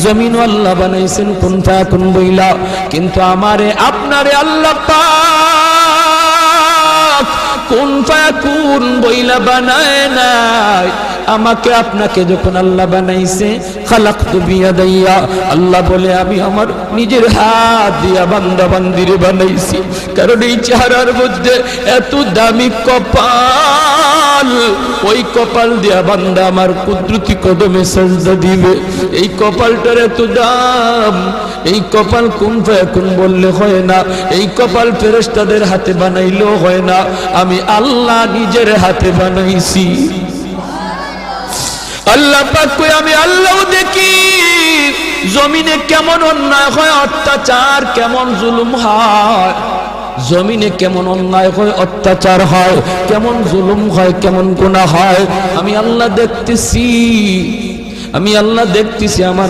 জমিন আল্লাহ বানাইছেন কুন ফায়াকুন বইলা, কিন্তু আমারে আপনারে আল্লাহ পাক কুন ফায়াকুন বইলা বানায় নাই। আমাকে আপনাকে যখন আল্লাহ বানাইছে, খালাকতু বিয়াদাইয়া, আল্লাহ বলে আমি আমার নিজের হাত দিয়া বান্দা বান্দিরে বানাইছি। কারণ এই চেহারার মধ্যে এত দামি কপাল, ওই কপাল দিয়া বান্দা আমার কুদরতি কদমে সাজদা দিবে। এই কপালটার এত দাম, এই কপাল কুন ফায়াকুন বললে হয় না, এই কপাল ফেরেশতাদের হাতে বানাইলেও হয় না, আমি আল্লাহ নিজের হাতে বানাইছি। আল্লাহ পাক কই আমি আল্লাহও দেখি জমিনে কেমন অন্যায় হয়, অত্যাচার কেমন জুলুম হয়, জমিনে কেমন অন্যায় হয়, অত্যাচার হয়, কেমন জুলুম হয়, কেমন গুনাহ হয়, আমি আল্লাহ দেখতেছি, আমি আল্লাহ দেখতেছি। আমার